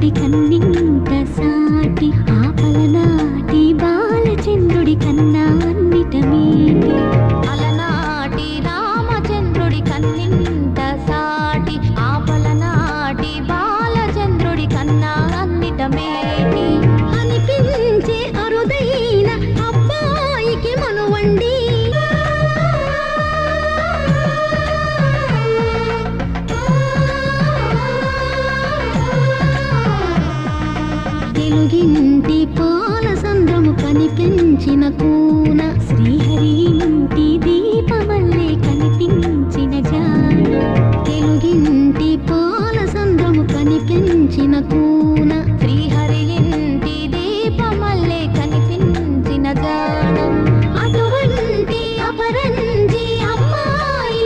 రామచంద్రుడి కన్నింత సాటి ఆపలనాటి బాలచంద్రుడి కన్నా అన్నిట మేటి అలనాటి రామచంద్రుడి కన్నింత సాటి ఆపలనాటి బాలచంద్రుడి కన్నా అన్నిట మేటి అనిపించే అరుదైన అబ్బాయికి మనువండి తెలుగింటి